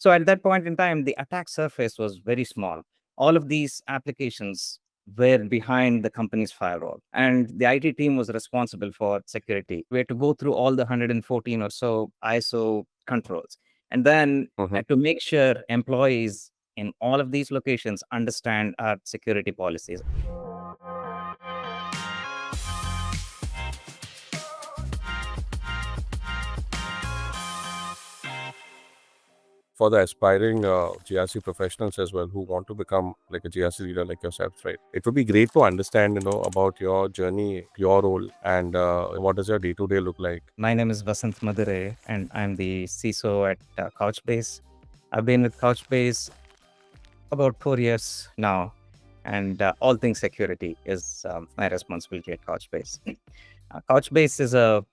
So at that point in time, the attack surface was very small. All of these applications were behind the company's firewall, and the IT team was responsible for security. We had to go through all the 114 or so ISO controls, and then Mhm. to make sure employees in all of these locations understand our security policies. For the aspiring GRC professionals as well who want to become like a GRC leader like yourself, right? It would be great to understand, about your journey, your role, and what does your day-to-day look like? My name is Vasanth Madhure, and I'm the CISO at Couchbase. I've been with Couchbase about 4 years now, and all things security is my responsibility at Couchbase. Couchbase is a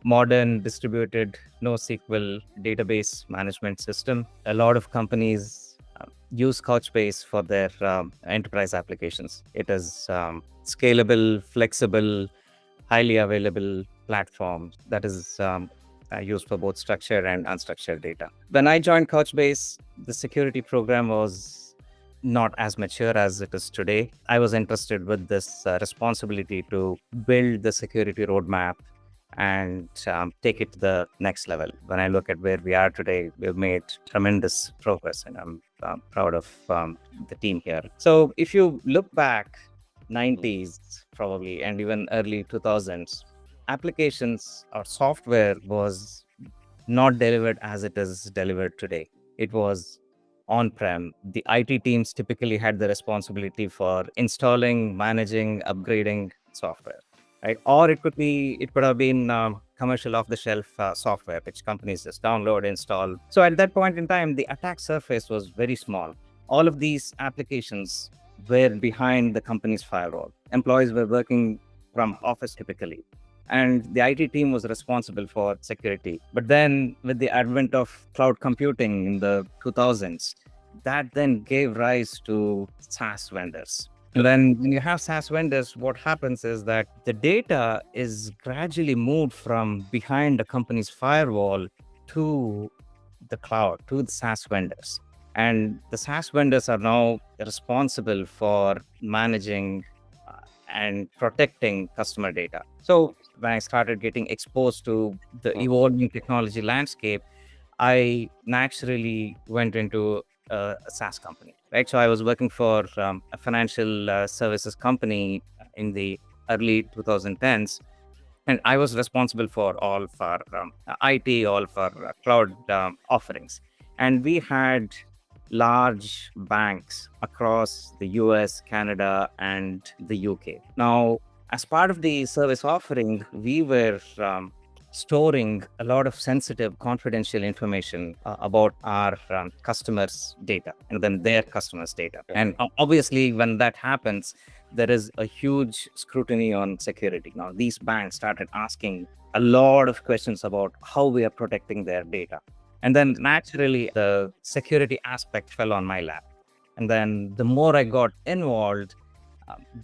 modern distributed NoSQL database management system. A lot of companies use Couchbase for their enterprise applications. It is scalable, flexible, highly available platform that is used for both structured and unstructured data. When I joined Couchbase, the security program was not as mature as it is today. I was entrusted with this responsibility to build the security roadmap and take it to the next level. When I look at where we are today, we've made tremendous progress, and I'm proud of the team here. So if you look back, 90s probably, and even early 2000s, applications or software was not delivered as it is delivered today. It was on-prem. The IT teams typically had the responsibility for installing, managing, upgrading software, right? Or it could have been commercial off-the-shelf software, which companies just download, install. So at that point in time, the attack surface was very small. All of these applications were behind the company's firewall. Employees were working from office typically, and the IT team was responsible for security. But then, with the advent of cloud computing in the 2000s, that then gave rise to SaaS vendors. And then, when you have SaaS vendors, what happens is that the data is gradually moved from behind a company's firewall to the cloud, to the SaaS vendors. And the SaaS vendors are now responsible for managing and protecting customer data. So when I started getting exposed to the evolving technology landscape, I naturally went into a SaaS company, right? So I was working for a financial services company in the early 2010s, and I was responsible for all of our IT, all of our cloud offerings. And we had large banks across the US, Canada, and the UK. Now, as part of the service offering, we were storing a lot of sensitive, confidential information about our customers' data and then their customers' data. And obviously, when that happens, there is a huge scrutiny on security. Now, these banks started asking a lot of questions about how we are protecting their data. And then naturally, the security aspect fell on my lap. And then the more I got involved,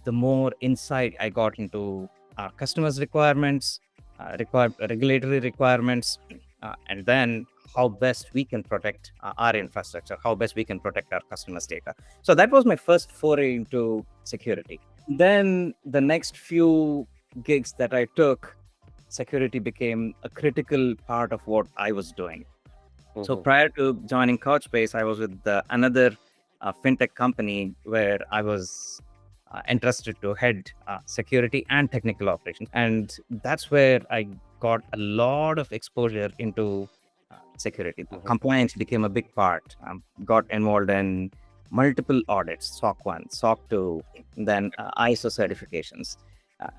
the more insight I got into our customers' requirements, regulatory requirements, and then how best we can protect our infrastructure, how best we can protect our customers' data. So that was my first foray into security. Then the next few gigs that I took, security became a critical part of what I was doing. So prior to joining Couchbase, I was with another fintech company where I was entrusted to head security and technical operations. And that's where I got a lot of exposure into security. Compliance became a big part. Got involved in multiple audits, SOC 1, SOC 2, then ISO certifications.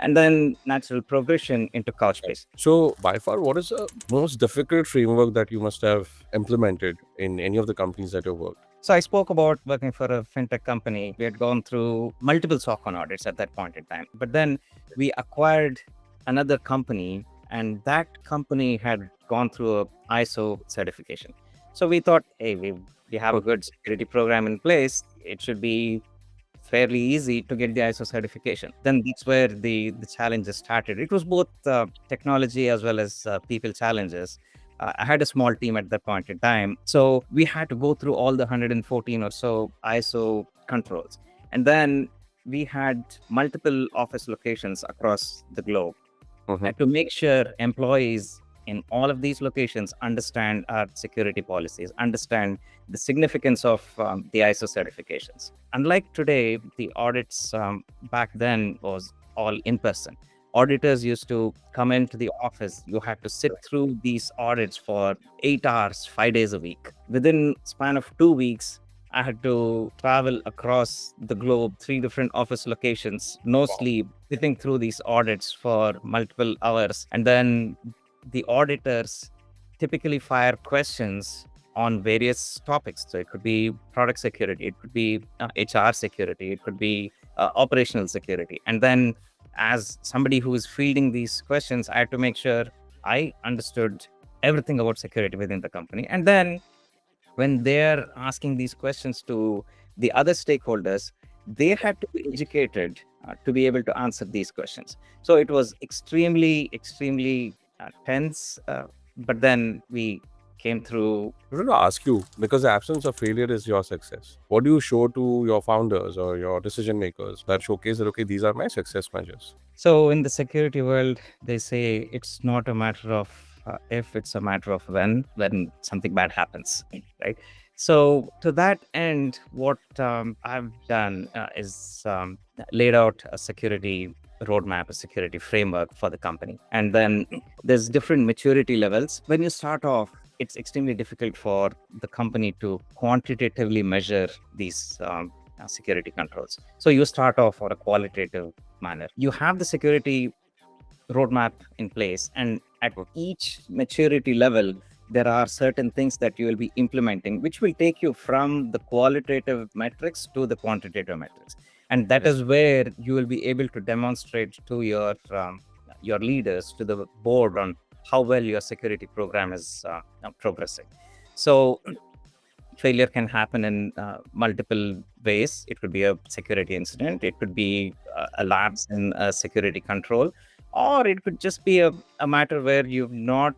And then natural progression into Couchbase. So, by far, what is the most difficult framework that you must have implemented in any of the companies that you worked? So I spoke about working for a fintech company. We had gone through multiple SOC 1 audits at that point in time. But then we acquired another company, and that company had gone through a ISO certification. So we thought, hey, we have a good security program in place. It should be fairly easy to get the ISO certification. Then that's where the challenges started. It was both technology as well as people challenges. I had a small team at that point in time. So we had to go through all the 114 or so ISO controls. And then we had multiple office locations across the globe. And to make sure employees in all of these locations understand our security policies, understand the significance of the ISO certifications. Unlike today, the audits back then was all in person. Auditors used to come into the office. You had to sit through these audits for 8 hours, 5 days a week. Within span of 2 weeks, I had to travel across the globe, 3 different office locations, no sleep, sitting through these audits for multiple hours. And then the auditors typically fire questions on various topics. So it could be product security, it could be HR security, it could be operational security. And then as somebody who is fielding these questions, I had to make sure I understood everything about security within the company. And then when they're asking these questions to the other stakeholders, they had to be educated to be able to answer these questions. So it was extremely, extremely tense. But then we came through. I want to ask you, because the absence of failure is your success. What do you show to your founders or your decision makers that showcase that, okay, these are my success measures? So in the security world, they say it's not a matter of if, it's a matter of when something bad happens, right? So to that end, what I've done is laid out a security roadmap, a security framework for the company. And then there's different maturity levels. When you start off, it's extremely difficult for the company to quantitatively measure these security controls. So you start off for a qualitative manner. You have the security roadmap in place, and at each maturity level, there are certain things that you will be implementing, which will take you from the qualitative metrics to the quantitative metrics. And that is where you will be able to demonstrate to your leaders, to the board, on how well your security program is progressing. So failure can happen in multiple ways. It could be a security incident, it could be a lapse in a security control, or it could just be a matter where you've not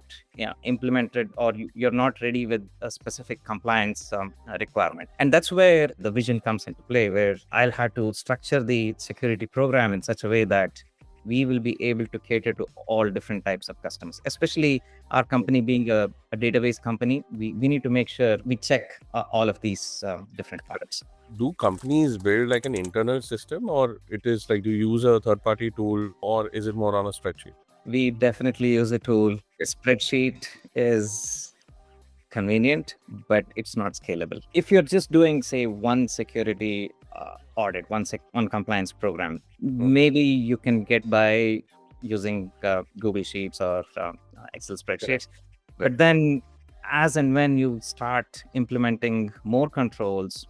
implemented, or you're not ready with a specific compliance requirement. And that's where the vision comes into play, where I'll have to structure the security program in such a way that we will be able to cater to all different types of customers. Especially our company being a database company, we need to make sure we check all of these different factors. Do companies build like an internal system, or it is like, do you use a third-party tool, or is it more on a spreadsheet? We definitely use a tool. A spreadsheet is convenient, but it's not scalable. If you're just doing, say, one security audit, one compliance program, maybe you can get by using Google Sheets or Excel spreadsheets. But then, as and when you start implementing more controls,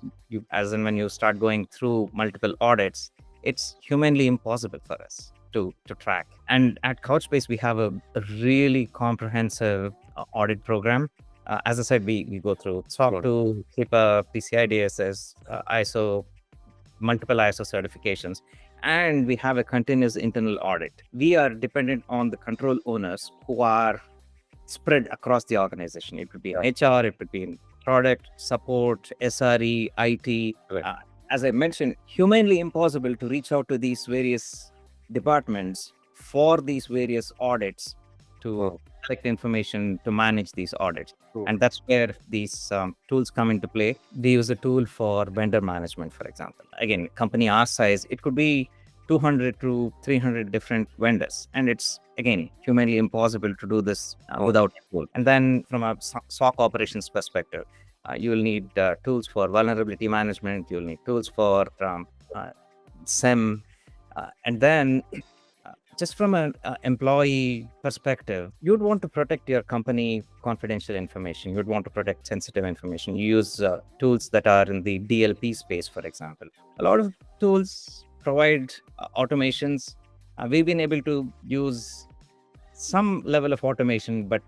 as and when you start going through multiple audits, it's humanly impossible for us to track. And at Couchbase, we have a really comprehensive audit program. As I said, we go through SOC 2, HIPAA, PCI DSS, ISO, multiple ISO certifications, and we have a continuous internal audit. We are dependent on the control owners who are spread across the organization. It could be in HR, it could be in product, support, SRE, IT. As I mentioned, humanly impossible to reach out to these various departments for these various audits to collect information, to manage these audits. And that's where these tools come into play. They use a tool for vendor management, for example. Again, company our size, it could be 200 to 300 different vendors. And it's, again, humanly impossible to do this without a tool. And then from a SOC operations perspective, you'll need tools for vulnerability management, you'll need tools for SIM. And then just from an employee perspective, you'd want to protect your company confidential information. You'd want to protect sensitive information. You use tools that are in the DLP space, for example. A lot of tools provide automations. We've been able to use some level of automation, but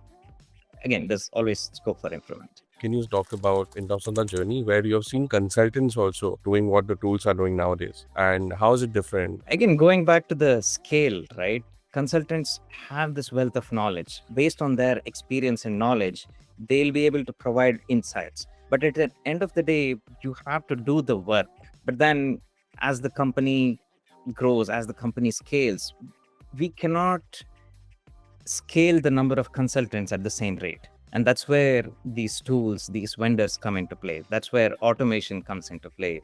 again, there's always scope for improvement. Can you talk about, in terms of the journey, where you have seen consultants also doing what the tools are doing nowadays, and how is it different? Again, going back to the scale, right? consultants have this wealth of knowledge. Based on their experience and knowledge, they'll be able to provide insights. But at the end of the day, you have to do the work. But then as the company grows, as the company scales, we cannot scale the number of consultants at the same rate. And that's where these tools, these vendors come into play. That's where automation comes into play.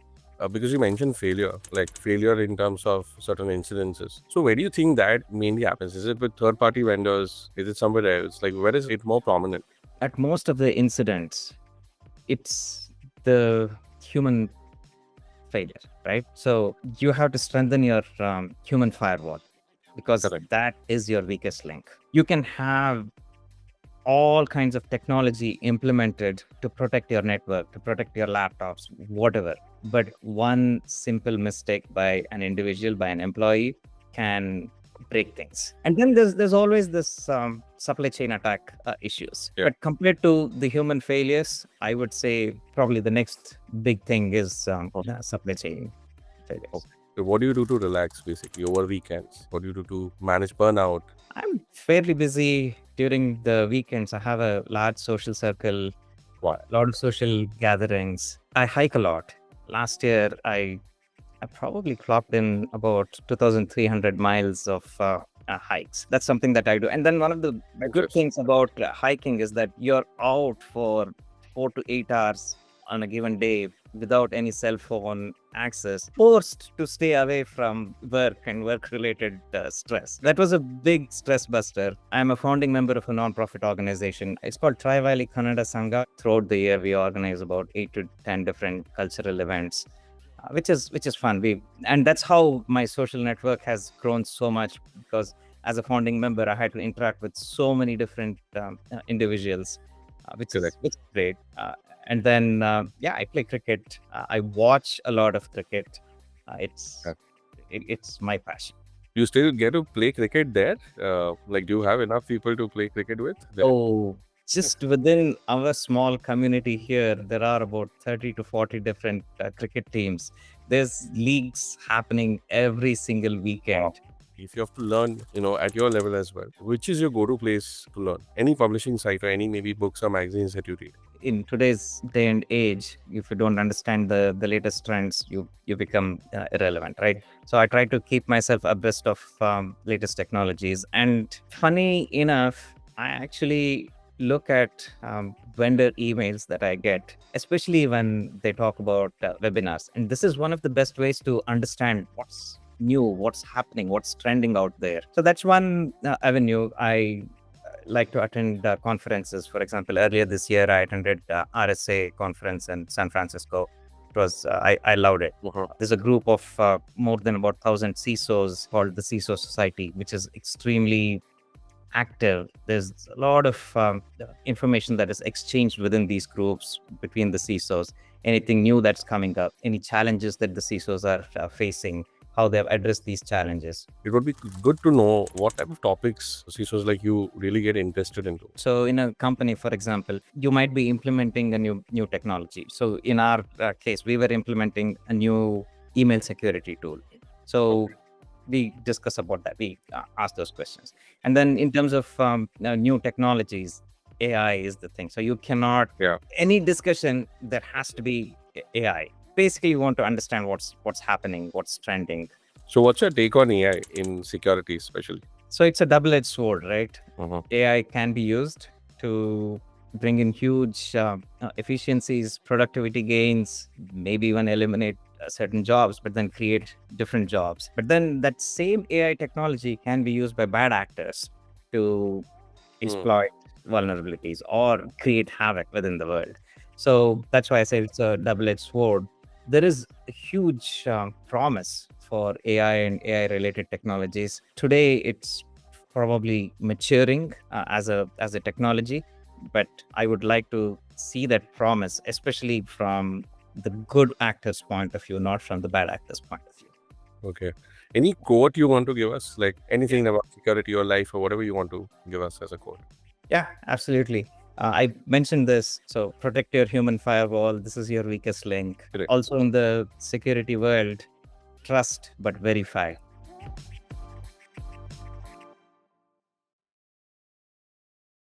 Because you mentioned failure, like failure in terms of certain incidences. So where do you think that mainly happens? Is it with third-party vendors? Is it somewhere else? Like where is it more prominent? At most of the incidents, it's the human failure, right? So you have to strengthen your human firewall, because Correct. that is your weakest link. You can have all kinds of technology implemented to protect your network, to protect your laptops, whatever. But one simple mistake by an individual, by an employee, can break things. And then there's always this supply chain attack issues. Yeah. But compared to the human failures, I would say probably the next big thing is supply chain failures. Okay. So what do you do to relax basically over weekends? What do you do to manage burnout? I'm fairly busy during the weekends. I have a large social circle, Why? a lot of social gatherings. I hike a lot. Last year, I probably clocked in about 2,300 miles of hikes. That's something that I do. And then one of the good Interesting. things about hiking is that you're out for 4 to 8 hours on a given day without any cell phone access, forced to stay away from work and work-related stress. That was a big stress buster. I'm a founding member of a non-profit organization. It's called Trivali Kannada Sangha. Throughout the year, we organize about 8 to 10 different cultural events, which is fun. And that's how my social network has grown so much, because as a founding member, I had to interact with so many different individuals, which is great. And then, I play cricket. I watch a lot of cricket. It's my passion. You still get to play cricket there? Like, do you have enough people to play cricket with? There? Oh, just within our small community here, there are about 30 to 40 different cricket teams. There's leagues happening every single weekend. If you have to learn, at your level as well, which is your go-to place to learn? Any publishing site or any maybe books or magazines that you read? In today's day and age, if you don't understand the latest trends, you become irrelevant, right? So I try to keep myself abreast of latest technologies. And funny enough, I actually look at vendor emails that I get, especially when they talk about webinars. And this is one of the best ways to understand what's new, what's happening, what's trending out there. So that's one avenue. I like to attend conferences. For example, earlier this year, I attended RSA conference in San Francisco. It was, I loved it. There's a group of more than about 1,000 CISOs called the CISO Society, which is extremely active. There's a lot of information that is exchanged within these groups between the CISOs. Anything new that's coming up, any challenges that the CISOs are facing, how they have addressed these challenges. It would be good to know what type of topics CISOs like you really get interested into. So in a company, for example, you might be implementing a new technology. So in our case, we were implementing a new email security tool. So we discuss about that. We ask those questions. And then in terms of new technologies, AI is the thing. So you cannot, any discussion, there has to be AI. Basically, you want to understand what's happening, what's trending. So what's your take on AI in security especially? So it's a double-edged sword, right? AI can be used to bring in huge efficiencies, productivity gains, maybe even eliminate certain jobs, but then create different jobs. But then that same AI technology can be used by bad actors to exploit vulnerabilities or create havoc within the world. So that's why I say it's a double-edged sword. There is a huge promise for AI and AI-related technologies. Today, it's probably maturing as a technology, but I would like to see that promise, especially from the good actors' point of view, not from the bad actors' point of view. Okay. Any quote you want to give us? Like anything about security or life or whatever you want to give us as a quote? Yeah, absolutely. I mentioned this. So protect your human firewall. This is your weakest link. Correct. Also in the security world, trust but verify.